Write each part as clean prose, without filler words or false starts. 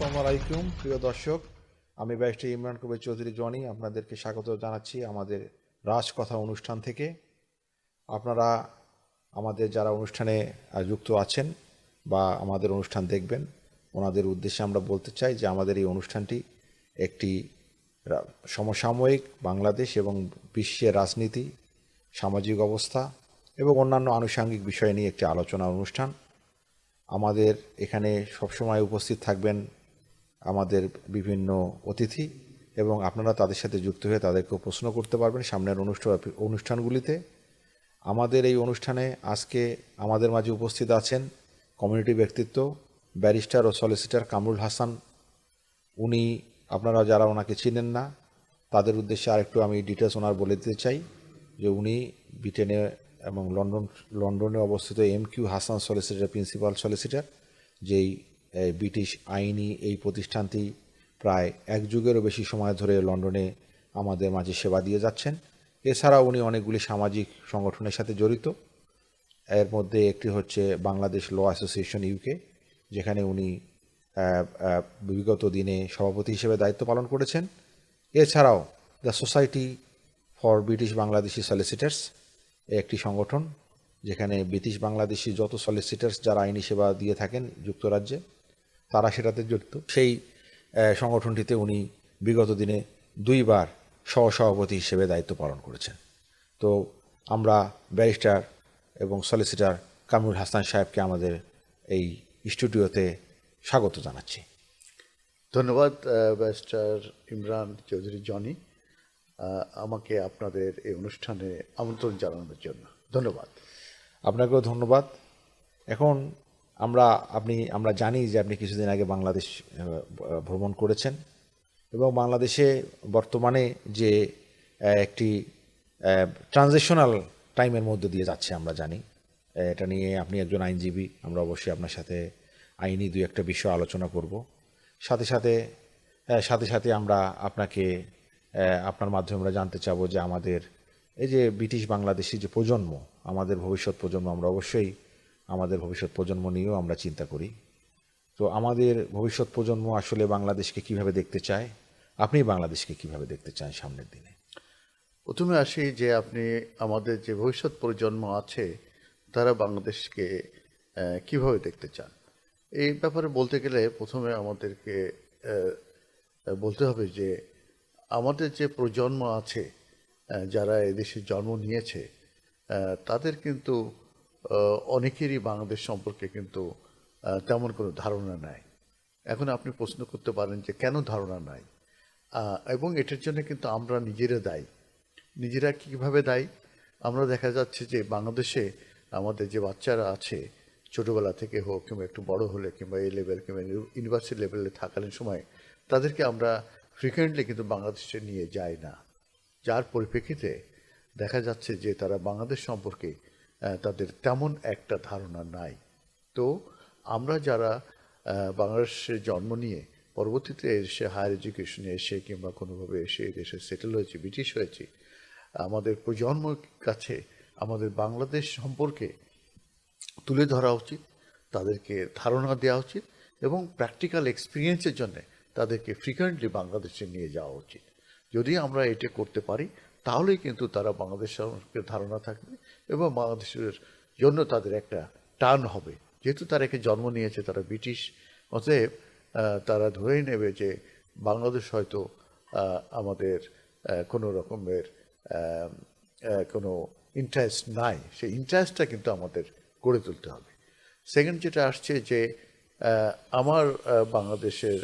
আসসালামু আলাইকুম প্রিয় দর্শক, আমি ব্যারিস্টার ইমরান কবির চৌধুরী জনি আপনাদেরকে স্বাগত জানাচ্ছি আমাদের রাজকথা অনুষ্ঠান থেকে। আপনারা আমাদের যারা অনুষ্ঠানে যুক্ত আছেন বা আমাদের অনুষ্ঠান দেখবেন, ওনাদের উদ্দেশ্যে আমরা বলতে চাই যে আমাদের এই অনুষ্ঠানটি একটি সমসাময়িক বাংলাদেশ এবং বিশ্বের রাজনীতি, সামাজিক অবস্থা এবং অন্যান্য আনুষঙ্গিক বিষয় নিয়ে একটি আলোচনা অনুষ্ঠান। আমাদের এখানে সবসময় উপস্থিত থাকবেন আমাদের বিভিন্ন অতিথি এবং আপনারা তাদের সাথে যুক্ত হয়ে তাদেরকেও প্রশ্ন করতে পারবেন সামনের অনুষ্ঠানগুলিতে। আমাদের এই অনুষ্ঠানে আজকে আমাদের মাঝে উপস্থিত আছেন কমিউনিটি ব্যক্তিত্ব ব্যারিস্টার ও সলিসিটর কামরুল হাসান। উনি, আপনারা যারা ওনাকে চিনেন না তাদের উদ্দেশ্যে আরেকটু আমি ডিটেলস ওনার বলে দিতে চাই যে উনি ব্রিটেনে এবং লন্ডনে অবস্থিত MQ Hasan solicitor principal solicitor, যেই ব্রিটিশ আইনি এই প্রতিষ্ঠানটি প্রায় এক যুগেরও বেশি সময় ধরে লন্ডনে আমাদের মাঝে সেবা দিয়ে যাচ্ছেন। এছাড়াও উনি অনেকগুলি সামাজিক সংগঠনের সাথে জড়িত। এর মধ্যে একটি হচ্ছে বাংলাদেশ ল অ্যাসোসিয়েশন UK, যেখানে উনি বিগত দিনে সভাপতি হিসেবে দায়িত্ব পালন করেছেন। এছাড়াও the society for British Bangladeshi solicitors একটি সংগঠন, যেখানে ব্রিটিশ বাংলাদেশি যত সলিসিটার্স যারা আইনি সেবা দিয়ে থাকেন যুক্তরাজ্যে তারা সেটাতে জড়িত। সেই সংগঠনটিতে উনি বিগত দিনে 2বার সহসভাপতি হিসেবে দায়িত্ব পালন করেছেন। তো আমরা ব্যারিস্টার এবং সলিসিটার কামরুল হাসান সাহেবকে আমাদের এই স্টুডিওতে স্বাগত জানাচ্ছি। ধন্যবাদ ব্যারিস্টার ইমরান চৌধুরী জনি, আমাকে আপনাদের এই অনুষ্ঠানে আমন্ত্রণ জানানোর জন্য ধন্যবাদ। আপনাকেও ধন্যবাদ। এখন আমরা জানি যে আপনি কিছুদিন আগে বাংলাদেশ ভ্রমণ করেছেন এবং বাংলাদেশে বর্তমানে যে একটি ট্রানজিশনাল টাইমের মধ্যে দিয়ে যাচ্ছে আমরা জানি। এটা নিয়ে আপনি একজন আইনজীবী, আমরা অবশ্যই আপনার সাথে আইনি 2-1টা বিষয় আলোচনা করব। সাথে সাথে আমরা আপনার মাধ্যমে আমরা জানতে চাবো যে আমাদের এই যে ব্রিটিশ বাংলাদেশি যে প্রজন্ম, আমাদের ভবিষ্যৎ প্রজন্ম, আমরা অবশ্যই আমাদের ভবিষ্যৎ প্রজন্ম নিয়েও আমরা চিন্তা করি। তো আমাদের ভবিষ্যৎ প্রজন্ম আসলে বাংলাদেশকে কিভাবে দেখতে চায়, আপনি বাংলাদেশকে কিভাবে দেখতে চান সামনের দিনে? প্রথমে আসি যে আপনি আমাদের যে ভবিষ্যৎ প্রজন্ম আছে তারা বাংলাদেশকে কিভাবে দেখতে চান, এই ব্যাপারে বলতে গেলে প্রথমে আমাদেরকে বলতে হবে যে আমাদের যে প্রজন্ম আছে যারা এদেশে জন্ম নিয়েছে তাদের কিন্তু অনেকেরই বাংলাদেশ সম্পর্কে কিন্তু তেমন কোনো ধারণা নাই। এখন আপনি প্রশ্ন করতে পারেন যে কেন ধারণা নাই, এবং এটার জন্য কিন্তু আমরা নিজেরা দায়ী। নিজেরা কীভাবে দায়ী? আমরা দেখা যাচ্ছে যে বাংলাদেশে আমাদের যে বাচ্চারা আছে ছোটোবেলা থেকে হোক কিংবা একটু বড় হলে কিংবা এই লেভেল কিংবা ইউনিভার্সিটি লেভেলে থাকালীন সময় তাদেরকে আমরা ফ্রিকুয়েন্টলি কিন্তু বাংলাদেশে নিয়ে যাই না, যার পরিপ্রেক্ষিতে দেখা যাচ্ছে যে তারা বাংলাদেশ সম্পর্কে তাদের তেমন একটা ধারণা নাই। তো আমরা যারা বাংলাদেশে জন্ম নিয়ে পরবর্তীতে এসে হায়ার এডুকেশনে এসে কিংবা কোনোভাবে এসে দেশে সেটেল হয়েছি, ব্রিটিশ হয়েছি, আমাদের প্রজন্মের কাছে আমাদের বাংলাদেশ সম্পর্কে তুলে ধরা উচিত, তাদেরকে ধারণা দেওয়া উচিত এবং প্র্যাকটিক্যাল এক্সপিরিয়েন্সের জন্য তাদেরকে ফ্রিকুয়েন্টলি বাংলাদেশে নিয়ে যাওয়া উচিত। যদি আমরা এটা করতে পারি তাহলেই কিন্তু তারা বাংলাদেশ সম্পর্কে ধারণা থাকবে এবং বাংলাদেশের জন্য তাদের একটা টান হবে। যেহেতু তারা একে জন্ম নিয়েছে, তারা ব্রিটিশ, অতএব তারা ধরেই নেবে যে বাংলাদেশ হয়তো আমাদের কোনো রকমের কোনো ইন্টারেস্ট নাই, সেই ইন্টারেস্টটা কিন্তু আমাদের গড়ে তুলতে হবে। সেকেন্ড যেটা আসছে যে আমার বাংলাদেশের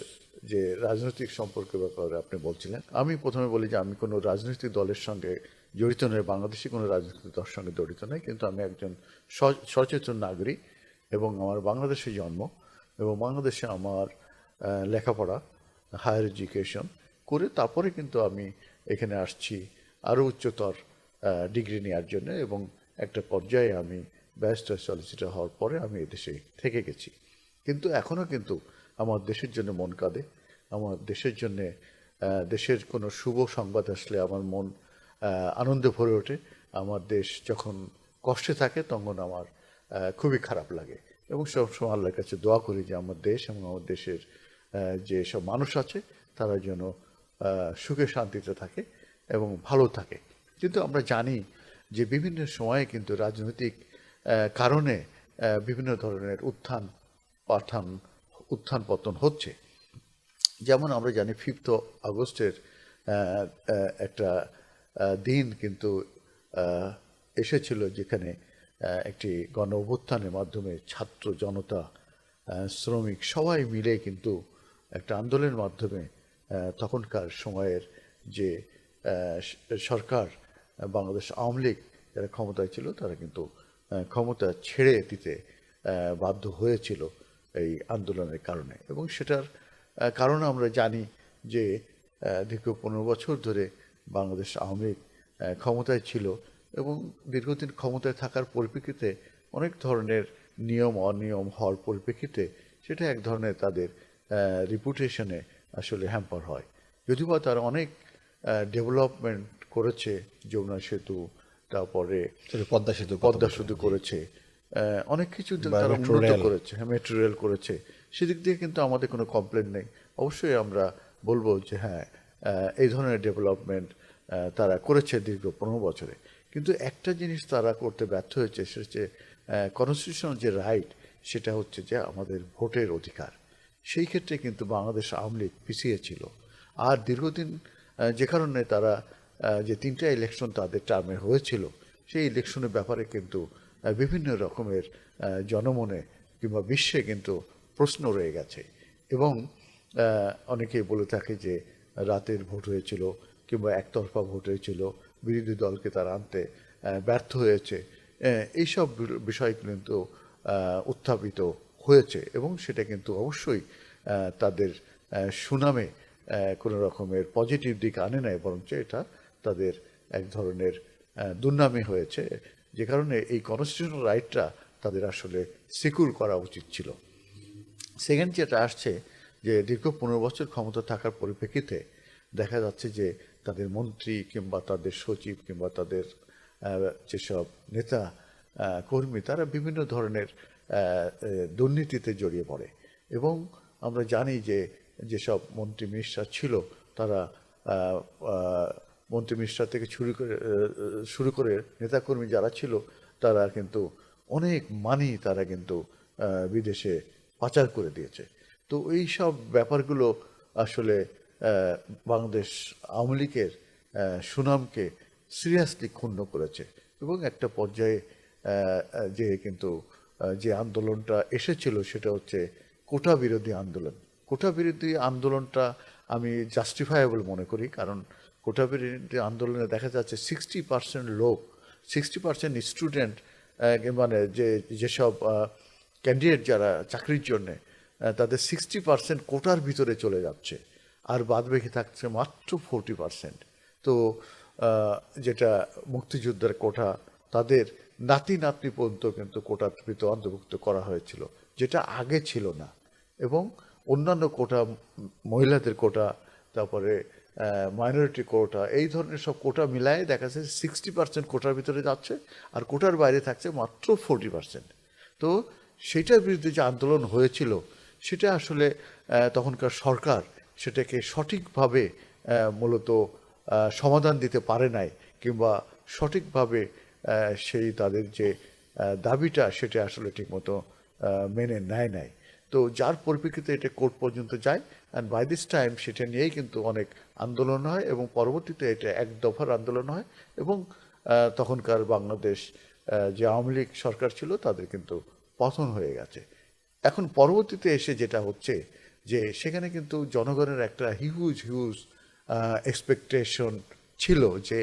যে রাজনৈতিক সম্পর্কের ব্যাপারে আপনি বলছিলেন, আমি প্রথমে বলি যে আমি কোনো রাজনৈতিক দলের সঙ্গে জড়িত নই, বাংলাদেশি কোনো রাজনৈতিক দলের সঙ্গে জড়িত নই, কিন্তু আমি একজন সচেতন নাগরিক এবং আমার বাংলাদেশে জন্ম এবং বাংলাদেশে আমার লেখাপড়া হায়ার এডুকেশন করে তারপরে কিন্তু আমি এখানে আসছি আরও উচ্চতর ডিগ্রি নেওয়ার জন্য এবং একটা পর্যায়ে আমি ব্যারিস্টার সলিসিটর হওয়ার পরে আমি এদেশে থেকে গেছি। কিন্তু এখনও কিন্তু আমার দেশের জন্য মন কাঁদে, আমার দেশের জন্যে দেশের কোনো শুভ সংবাদ আসলে আমার মন আনন্দে ভরে ওঠে। আমার দেশ যখন কষ্টে থাকে তখন আমার খুবই খারাপ লাগে এবং সবসময় আল্লাহর কাছে দোয়া করি যে আমার দেশ এবং আমার দেশের যে সব মানুষ আছে তারা যেন সুখে শান্তিতে থাকে এবং ভালো থাকে। কিন্তু আমরা জানি যে বিভিন্ন সময়ে কিন্তু রাজনৈতিক কারণে বিভিন্ন ধরনের পাঠান উত্থান পতন হচ্ছে। যেমন আমরা জানি 5th আগস্টের একটা দিন কিন্তু আহ, এসেছিল, যেখানে একটি গণ অভ্যুত্থানের মাধ্যমে ছাত্র জনতা, শ্রমিক সবাই মিলে কিন্তু একটা আন্দোলনের মাধ্যমে তখনকার সময়ের যে সরকার, বাংলাদেশ আওয়ামী লীগ যারা ক্ষমতায় ছিল তারা কিন্তু ক্ষমতা ছেড়ে দিতে বাধ্য হয়েছিল এই আন্দোলনের কারণে। এবং সেটার কারণ আমরা জানি যে দীর্ঘ 15 বছর ধরে বাংলাদেশ আওয়ামী লীগ ক্ষমতায় ছিল এবং দীর্ঘদিন ক্ষমতায় থাকার পরিপ্রেক্ষিতে অনেক ধরনের নিয়ম অনিয়ম হওয়ার পরিপ্রেক্ষিতে সেটা এক ধরনের তাদের রিপুটেশনে আসলে হ্যাম্পার হয়। যদিও বা তারা অনেক ডেভেলপমেন্ট করেছে, যমুনা সেতু, তারপরে পদ্মা সেতু করেছে, অনেক কিছু তারা উন্নত করেছে, হ্যাঁ মেট্রো রেল করেছে, সেদিক দিয়ে কিন্তু আমাদের কোনো কমপ্লেন নেই। অবশ্যই আমরা বলবো যে হ্যাঁ, এই ধরনের ডেভেলপমেন্ট তারা করেছে দীর্ঘ 15 বছরে। কিন্তু একটা জিনিস তারা করতে ব্যর্থ হয়েছে, সেটা হচ্ছে কনস্টিটিউশনাল যে রাইট, সেটা হচ্ছে যে আমাদের ভোটের অধিকার। সেই ক্ষেত্রে কিন্তু বাংলাদেশ আওয়ামী লীগ পিছিয়ে ছিল। আর দীর্ঘদিন যে কারণে তারা যে 3টা ইলেকশন তাদের টার্মে হয়েছিল, সেই ইলেকশনের ব্যাপারে কিন্তু বিভিন্ন রকমের জনমনে কিংবা বিশ্বে কিন্তু প্রশ্ন রয়ে গেছে। এবং অনেকেই বলে থাকে যে রাতের ভোট হয়েছিল কিংবা একতরফা ভোট হয়েছিল, বিরোধী দলকে তারা আনতে ব্যর্থ হয়েছে। এইসব বিষয় কিন্তু উত্থাপিত হয়েছে এবং সেটা কিন্তু অবশ্যই তাদের সুনামে কোনো রকমের পজিটিভ দিক আনে নাই, বরঞ্চ এটা তাদের এক ধরনের দুর্নামি হয়েছে। যে কারণে এই কনস্টিটিউশনাল রাইটটা তাদের আসলে সিকিউর করা উচিত ছিল। সেকেন্ড যেটা আসছে, যে দীর্ঘ 15 বছর ক্ষমতা থাকার পরিপ্রেক্ষিতে দেখা যাচ্ছে যে তাদের মন্ত্রী কিংবা তাদের সচিব কিংবা তাদের যেসব নেতা কর্মী, তারা বিভিন্ন ধরনের দুর্নীতিতে জড়িয়ে পড়ে। এবং আমরা জানি যে যেসব মন্ত্রী মিনিস্টার ছিল, তারা মন্ত্রী মিনিস্টার থেকে শুরু করে নেতাকর্মী যারা ছিল, তারা কিন্তু অনেক মানি তারা কিন্তু বিদেশে পাচার করে দিয়েছে। তো এই সব ব্যাপারগুলো আসলে বাংলাদেশ আওয়ামী লীগের সুনামকে সিরিয়াসলি ক্ষুণ্ণ করেছে। এবং একটা পর্যায়ে যে কিন্তু যে আন্দোলনটা এসেছিল সেটা হচ্ছে কোটা বিরোধী আন্দোলন। কোটা বিরোধী আন্দোলনটা আমি জাস্টিফায়েবল মনে করি, কারণ কোটা বিরোধী আন্দোলনে দেখা যাচ্ছে 60% লোক, 60% স্টুডেন্ট, মানে যেসব ক্যান্ডিডেট যারা চাকরির জন্যে, তাদের 60% কোটার ভিতরে চলে যাচ্ছে, আর বাদ বাকি থাকছে মাত্র 40%। তো যেটা মুক্তিযোদ্ধার কোটা, তাদের নাতি নাতনি পর্যন্ত কিন্তু কোটার ভিতরে অন্তর্ভুক্ত করা হয়েছিল, যেটা আগে ছিল না। এবং অন্যান্য কোটা, মহিলাদের কোটা, তারপরে মাইনরিটি কোটা, এই ধরনের সব কোটা মিলায় দেখা যাচ্ছে 60% কোটার ভিতরে যাচ্ছে, আর কোটার বাইরে থাকছে মাত্র 40%। তো সেটার বিরুদ্ধে যে আন্দোলন হয়েছিল, সেটা আসলে তখনকার সরকার সেটাকে সঠিকভাবে মূলত সমাধান দিতে পারে নাই, কিংবা সঠিকভাবে সেই তাদের যে দাবিটা সেটা আসলে ঠিকমতো মেনে নেয় নাই। তো যার পরিপ্রেক্ষিতে এটা কোর্ট পর্যন্ত যায়, অ্যান্ড বাই দিস টাইম সেটা নিয়েই কিন্তু অনেক আন্দোলন হয় এবং পরবর্তীতে এটা এক দফার আন্দোলন হয়। এবং তখনকার বাংলাদেশ যে আওয়ামী লীগ সরকার ছিল, তাদের কিন্তু পতন হয়ে গেছে। এখন পরবর্তীতে এসে যেটা হচ্ছে, যে সেখানে কিন্তু জনগণের একটা হিউজ এক্সপেকটেশন ছিল যে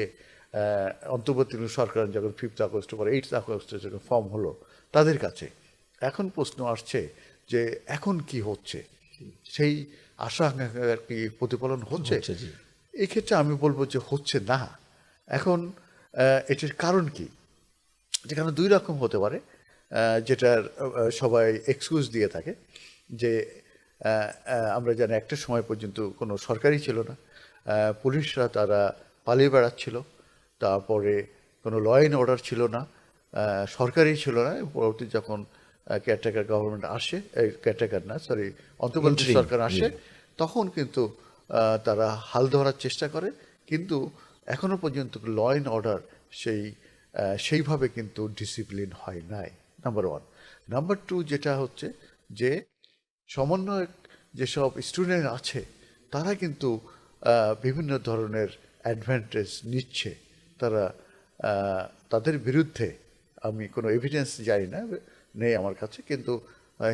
অন্তর্বর্তীকালীন সরকার যখন 5th আগস্ট পরে 8th আগস্টে যখন ফর্ম হলো তাদের কাছে, এখন প্রশ্ন আসছে যে এখন কি হচ্ছে, সেই আশা আকাঙ্ক্ষার কি প্রতিফলন হচ্ছে? এই ক্ষেত্রে আমি বলবো যে হচ্ছে না। এখন এটির কারণ কি? যেখানে দুই রকম হতে পারে, যেটার সবাই এক্সকিউজ দিয়ে থাকে, যে আমরা জানি একটা সময় পর্যন্ত কোনো সরকারই ছিল না, পুলিশরা তারা পালিয়ে বেড়াচ্ছিল, তারপরে কোনো ল অ্যান্ড অর্ডার ছিল না, সরকারই ছিল না। পরবর্তী যখন কেয়ারটেকার গভর্নমেন্ট আসে, কেয়ারটেকার না সরি অন্তর্বর্তী Interim, সরকার আসে, তখন কিন্তু তারা হাল ধরার চেষ্টা করে, কিন্তু এখনো পর্যন্ত ল অ্যান্ড অর্ডার সেইভাবে কিন্তু ডিসিপ্লিন হয় নাই, নাম্বার ওয়ান। নাম্বার টু যেটা হচ্ছে যে সমন্বয়ক যেসব স্টুডেন্ট আছে তারা কিন্তু বিভিন্ন ধরনের অ্যাডভান্টেজ নিচ্ছে। তারা তাদের বিরুদ্ধে আমি কোনো এভিডেন্স জানি না, নেই আমার কাছে, কিন্তু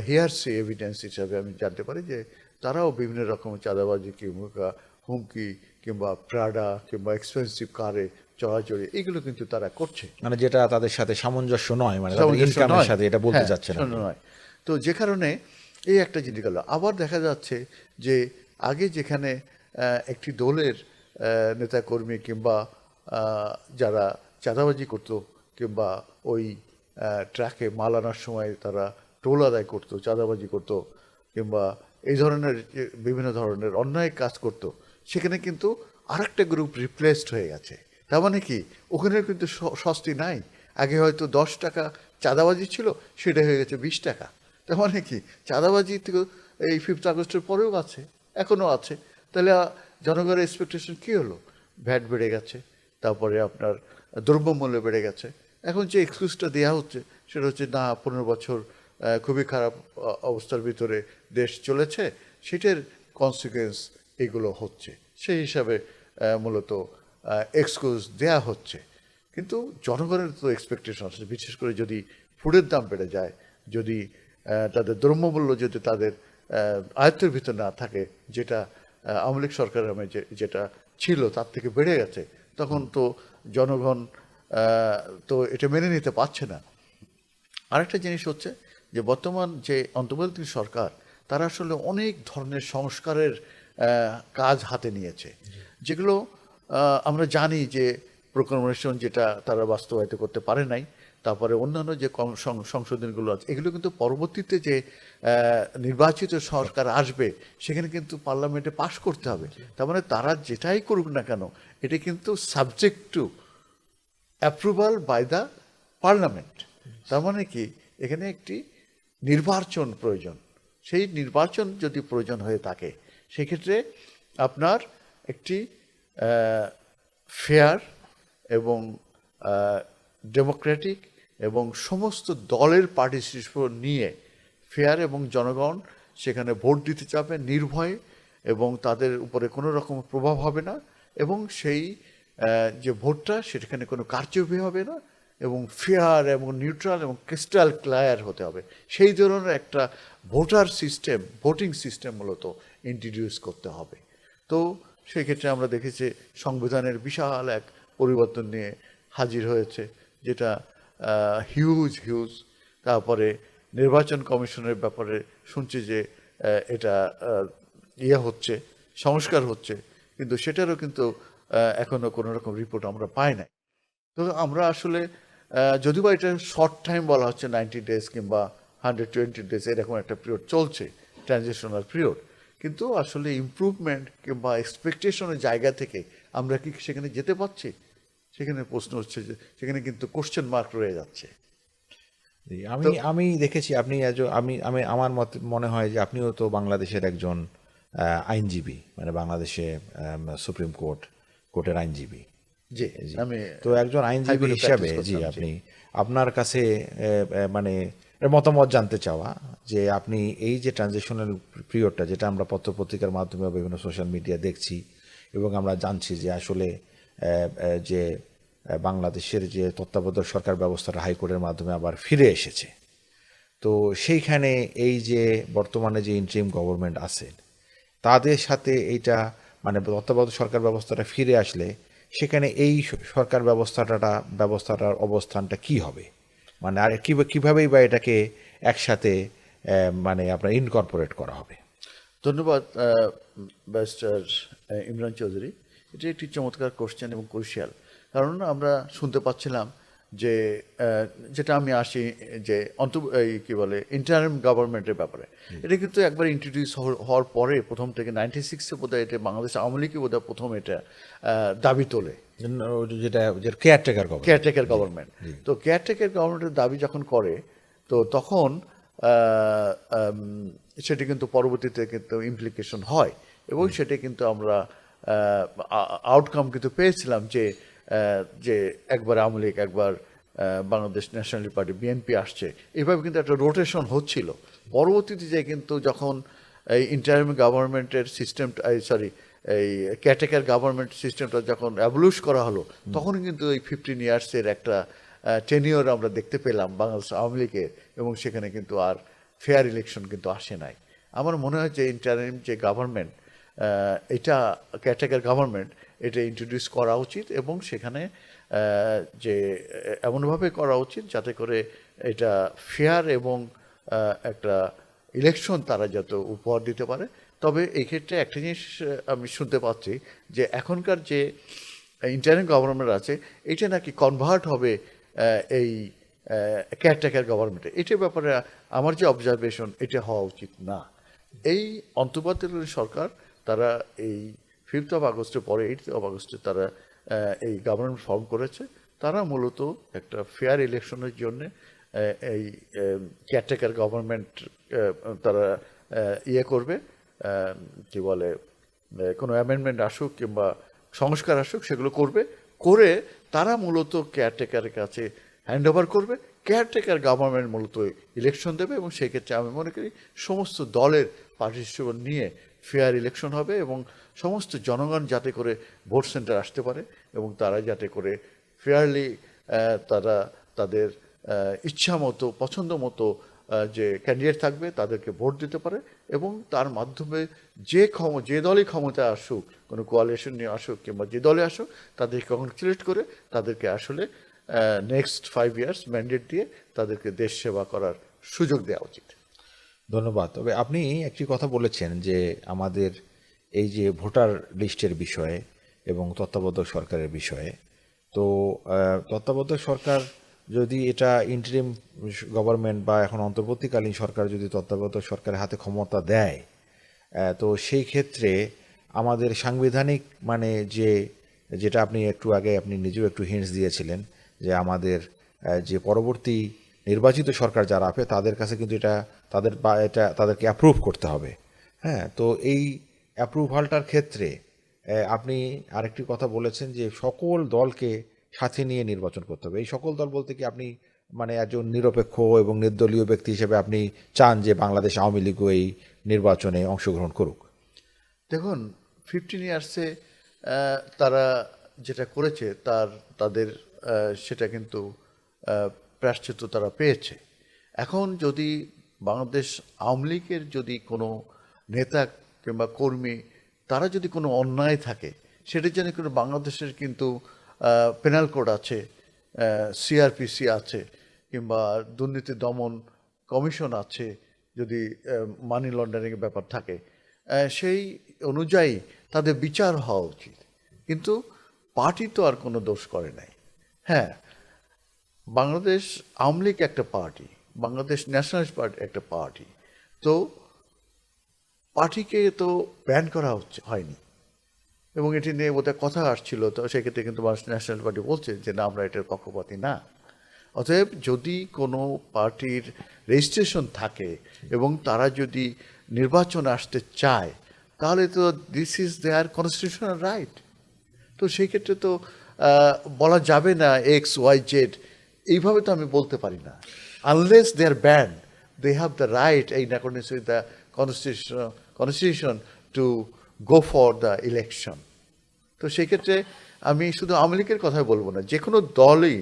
হিয়ারসি এভিডেন্স হিসাবে আমি জানতে পারি যে তারাও বিভিন্ন রকমের চাঁদাবাজি কিংবা হুমকি কিংবা প্রাডা কিংবা এক্সপেন্সিভ কারে চড়াচড়ি এগুলো কিন্তু তারা করছে। মানে যেটা তাদের সাথে সামঞ্জস্য নয়, মানে সামঞ্জস্য ইনকামের নয়। সাথে, এটা বলতে হ্যাঁ, যাচ্ছে না। নয়। তো যে কারণে এই একটা জিনিস গেল। আবার দেখা যাচ্ছে যে আগে যেখানে একটি দলের নেতাকর্মী কিংবা যারা চাঁদাবাজি করতো কিংবা ওই ট্রাকে মাল আনার সময় তারা টোল আদায় করতো, চাঁদাবাজি করতো কিংবা এই ধরনের বিভিন্ন ধরনের অন্যায় কাজ করতো, সেখানে কিন্তু আরেকটা গ্রুপ রিপ্লেসড হয়ে গেছে। তার মানে কি ওখানে কিন্তু সস্তি নাই। আগে হয়তো 10 টাকা চাঁদাবাজি ছিল, সেটা হয়ে গেছে 20 টাকা। তার মানে কি চাঁদাবাজি থেকে এই 5th আগস্টের পরেও আছে, এখনও আছে। তাহলে জনগণের এক্সপেকটেশন কী হলো? ভ্যাট বেড়ে গেছে, তারপরে আপনার দ্রব্যমূল্য বেড়ে গেছে। এখন যে এক্সকিউজটা দেওয়া হচ্ছে সেটা হচ্ছে না, 15 বছর খুবই খারাপ অবস্থার ভিতরে দেশ চলেছে, সেটার কনসিকুয়েন্স এগুলো হচ্ছে, সেই হিসাবে মূলত এক্সকিউজ দেয়া হচ্ছে। কিন্তু জনগণের তো এক্সপেকটেশন আছে, বিশেষ করে যদি ফুডের দাম বেড়ে যায়, যদি তাদের দ্রব্যমূল্য যদি তাদের আয়ত্তের ভিতর না থাকে, যেটা আওয়ামী লীগ সরকারের আমলে যেটা ছিল তার থেকে বেড়ে গেছে, তখন তো জনগণ তো এটা মেনে নিতে পারছে না। আরেকটা জিনিস হচ্ছে যে বর্তমান যে অন্তর্বর্তী সরকার, তারা আসলে অনেক ধরনের সংস্কারের কাজ হাতে নিয়েছে, যেগুলো আমরা জানি যে প্রোক্লামেশন যেটা তারা বাস্তবায়িত করতে পারে নাই, তারপরে অন্যান্য যে সংশোধনগুলো আছে, এগুলো কিন্তু পরবর্তীতে যে নির্বাচিত সরকার আসবে সেখানে কিন্তু পার্লামেন্টে পাশ করতে হবে। তার মানে তারা যেটাই করুক না কেন, এটা কিন্তু subject to approval by the parliament. তার মানে কি এখানে একটি নির্বাচন প্রয়োজন। সেই নির্বাচন যদি প্রয়োজন হয়ে থাকে, সেক্ষেত্রে আপনার একটি ফেয়ার এবং ডেমোক্রেটিক এবং সমস্ত দলের পার্টিসিপেশন নিয়ে ফেয়ার এবং জনগণ সেখানে ভোট দিতে যাবে নির্ভয়ে, এবং তাদের উপরে কোনো রকম প্রভাব হবে না, এবং সেই যে ভোটটা সেখানে কোনো কারচুপি হবে না, এবং ফেয়ার এবং নিউট্রাল এবং ক্রিস্টাল ক্লিয়ার হতে হবে। সেই ধরনের একটা ভোটার সিস্টেম, ভোটিং সিস্টেম মূলত ইন্ট্রোডিউস করতে হবে। তো সেই ক্ষেত্রে আমরা দেখেছি সংবিধানের বিশাল এক পরিবর্তন নিয়ে হাজির হয়েছে, যেটা হিউজ। তারপরে নির্বাচন কমিশনের ব্যাপারে শুনছি যে এটা হচ্ছে, সংস্কার হচ্ছে, কিন্তু সেটারও কিন্তু এখনো কোনো রকম রিপোর্ট আমরা পাই নাই। তো আমরা আসলে যদিও বা এটা শর্ট টাইম বলা হচ্ছে, 90 ডেজ কিংবা 120 ডেজ এরকম একটা পিরিয়ড চলছে, ট্রানজিশনাল পিরিয়ড, কিন্তু আসলে ইমপ্রুভমেন্ট কিংবা এক্সপেকটেশনের জায়গা থেকে আমরা কি সেখানে যেতে পারছি? সেখানে প্রশ্ন হচ্ছে যে সেখানে কিন্তু কোশ্চেন মার্ক রয়ে যাচ্ছে। আমি দেখেছি আপনি আমার মনে হয় যে আপনিও তো বাংলাদেশের একজন আইনজীবী, মানে বাংলাদেশে সুপ্রিম কোর্টের আইনজীবী। জি, আমি তো একজন আইনজীবী হাইকোর্টে হিসাবে practice জি, করতাম, আপনি আপনার কাছে মানে মতামত জানতে চাওয়া যে আপনি এই যে ট্রানজিশনাল পিরিয়ডটা, যেটা আমরা পত্রপত্রিকার মাধ্যমে বিভিন্ন সোশ্যাল মিডিয়া দেখছি এবং আমরা জানছি যে আসলে যে বাংলাদেশের যে তত্ত্বাবধায়ক সরকার ব্যবস্থাটা হাইকোর্টের মাধ্যমে আবার ফিরে এসেছে, তো সেইখানে এই যে বর্তমানে যে ইন্টারিম গভর্নমেন্ট আছেন তাদের সাথে এইটা মানে তত্ত্বাবধায়ক সরকার ব্যবস্থাটা ফিরে আসলে সেখানে এই সরকার ব্যবস্থাটার অবস্থানটা কি হবে, মানে আর কিভাবেই বা এটাকে একসাথে মানে আপনার ইনকর্পোরেট করা হবে? ধন্যবাদ ব্যারিস্টার ইমরান চৌধুরী। এটি একটি চমৎকার কোশ্চেন এবং ক্রুশিয়াল, কারণ আমরা শুনতে পাচ্ছিলাম যে যেটা আমি আসি যে কি বলে ইন্টারিম গভর্নমেন্টের ব্যাপারে, এটা কিন্তু একবার ইন্ট্রোডিউস হওয়ার পরে প্রথম থেকে 96-এ বোধহয় এটা বাংলাদেশ আওয়ামী লীগই বোধহয় প্রথম এটা দাবি তোলে, যেটা কেয়ারটেকার গভর্নমেন্ট। তো কেয়ারটেকার গভর্নমেন্টের দাবি যখন করে, তো তখন সেটি কিন্তু পরবর্তীতে কিন্তু ইমপ্লিকেশন হয় এবং সেটা কিন্তু আমরা আউটকাম কিন্তু পেয়েছিলাম যে একবার আওয়ামী লীগ একবার বাংলাদেশ ন্যাশনাল পার্টি বিএনপি আসছে, এইভাবে কিন্তু একটা রোটেশন হচ্ছিল। পরবর্তীতে যে কিন্তু যখন এই ইন্টারিম গভর্নমেন্টের সিস্টেমটা এই ক্যাটেকার গভর্নমেন্ট সিস্টেমটা যখন অ্যাবলিশ করা হলো, তখন কিন্তু এই 15 ইয়ার্সের একটা টেনিওর আমরা দেখতে পেলাম বাংলাদেশ আওয়ামী লীগের, এবং সেখানে কিন্তু আর ফেয়ার ইলেকশন কিন্তু আসে নাই। আমার মনে হয় যে ইন্টারিম যে গভর্নমেন্ট, এটা ক্যাটেকার গভর্নমেন্ট, এটা ইন্ট্রোডিউস করা উচিত এবং সেখানে যে এমনভাবে করা উচিত যাতে করে এটা ফেয়ার এবং একটা ইলেকশন তারা যাতে উপহার দিতে পারে। তবে এই ক্ষেত্রে একটা জিনিস আমি শুনতে পাচ্ছি যে এখনকার যে ইন্টারিম গভর্নমেন্ট আছে, এটা নাকি কনভার্ট হবে এই কেয়ারটেকার গভর্নমেন্টে। এটার ব্যাপারে আমার যে অবজারভেশন, এটা হওয়া উচিত না। এই অন্তর্বর্তীকালীন সরকার তারা এই 5th of আগস্টের পরে 8th of আগস্টে তারা এই গভর্নমেন্ট ফর্ম করেছে। তারা মূলত একটা ফেয়ার ইলেকশনের জন্য এই কেয়ারটেকার গভর্নমেন্ট তারা ইয়ে করবে, কি বলে, কোনো অ্যামেন্ডমেন্ট আসুক কিংবা সংস্কার আসুক, সেগুলো করে তারা মূলত কেয়ারটেকারের কাছে হ্যান্ড ওভার করবে। কেয়ারটেকার গভর্নমেন্ট মূলত ইলেকশন দেবে এবং সেক্ষেত্রে আমি মনে করি সমস্ত দলের পার্টিসিপেশন নিয়ে ফেয়ার ইলেকশন হবে এবং সমস্ত জনগণ যাতে করে ভোট সেন্টার আসতে পারে এবং তারা যাতে করে ফেয়ারলি তারা তাদের ইচ্ছা মতো পছন্দ মতো যে ক্যান্ডিডেট থাকবে তাদেরকে ভোট দিতে পারে এবং তার মাধ্যমে যে দলই ক্ষমতা আসুক, কোনো কোয়ালিশন নিয়ে আসুক কিংবা যে দলে আসুক, তাদেরকে কংগ্রেচুলেট করে তাদেরকে আসলে নেক্সট 5 ইয়ার্স ম্যান্ডেট দিয়ে তাদেরকে দেশ সেবা করার সুযোগ দেওয়া উচিত। ধন্যবাদ। তবে আপনি একটি কথা বলেছেন যে আমাদের এই যে ভোটার লিস্টের বিষয়ে এবং তত্ত্বাবধায়ক সরকারের বিষয়ে, তো তত্ত্বাবধায়ক সরকার যদি এটা ইন্টারিম গভর্নমেন্ট বা এখন অন্তর্বর্তীকালীন সরকার যদি তত্ত্বাবধায়ক সরকারের হাতে ক্ষমতা দেয়, তো সেই ক্ষেত্রে আমাদের সাংবিধানিক মানে যেটা আপনি একটু আগে আপনি নিজেও একটু হিন্টস দিয়েছিলেন যে আমাদের যে পরবর্তী নির্বাচিত সরকার যারা আছে তাদের কাছে কিন্তু এটা তাদেরকে অ্যাপ্রুভ করতে হবে। হ্যাঁ, তো এই অ্যাপ্রুভালটার ক্ষেত্রে আপনি আরেকটি কথা বলেছেন যে সকল দলকে সাথে নিয়ে নির্বাচন করতে হবে। এই সকল দল বলতে কি আপনি মানে একজন নিরপেক্ষ এবং নির্দলীয় ব্যক্তি হিসেবে আপনি চান যে বাংলাদেশ আওয়ামী লীগও এই নির্বাচনে অংশগ্রহণ করুক? দেখুন, 15 ইয়ার্সে তারা যেটা করেছে তাদের সেটা কিন্তু প্রায়শ্চিত্ত তারা পেয়েছে। এখন যদি বাংলাদেশ আওয়ামী লীগের যদি কোনো নেতা কিংবা কর্মী তারা যদি কোনো অন্যায় থাকে, সেটার জন্য কিন্তু বাংলাদেশের কিন্তু পেনাল কোড আছে, সিআরপিসি আছে কিংবা দুর্নীতি দমন কমিশন আছে। যদি মানি লন্ডারিংয়ের ব্যাপার থাকে, সেই অনুযায়ী তাদের বিচার হওয়া উচিত। কিন্তু পার্টি তো আর কোনো দোষ করে নাই। হ্যাঁ, বাংলাদেশ আওয়ামী লীগ একটা পার্টি, বাংলাদেশ ন্যাশনালিস্ট পার্টি একটা পার্টি, তো পার্টিকে তো ব্যান করা হয়নি এবং এটি নিয়ে বোধহয় কথা আসছিল। তো সেক্ষেত্রে কিন্তু বাংলাদেশ ন্যাশনাল পার্টি বলছে যে না, আমরা এটার পক্ষপাতী না। অতএব যদি কোনো পার্টির রেজিস্ট্রেশন থাকে এবং তারা যদি নির্বাচন আসতে চায়, তাহলে তো this is their constitutional right. তো সেই ক্ষেত্রে তো বলা যাবে না XYZ, এইভাবে তো আমি বলতে পারি না। Unless they are banned, they have the right in accordance with the constitution to go for the election. তো সেই ক্ষেত্রে আমি শুধু আওয়ামী লীগের কথাই বলবো না, যে কোনো দলই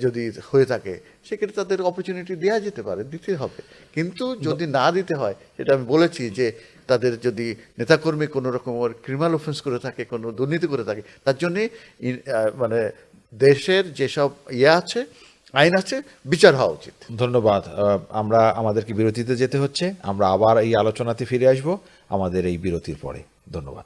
যদি হয়ে থাকে সেক্ষেত্রে তাদের অপরচুনিটি দেওয়া যেতে পারে, দিতে হবে। কিন্তু যদি না দিতে হয়, সেটা আমি বলেছি যে তাদের যদি নেতাকর্মী কোনো রকমের ক্রিমিনাল অফেন্স করে থাকে, কোনো দুর্নীতি করে থাকে, তার জন্যে মানে দেশের যেসব আছে, আইন আছে, বিচার হওয়া উচিত। ধন্যবাদ। আমাদেরকে বিরতিতে যেতে হচ্ছে। আমরা আবার এই আলোচনাতে ফিরে আসব আমাদের এই বিরতির পরে। ধন্যবাদ।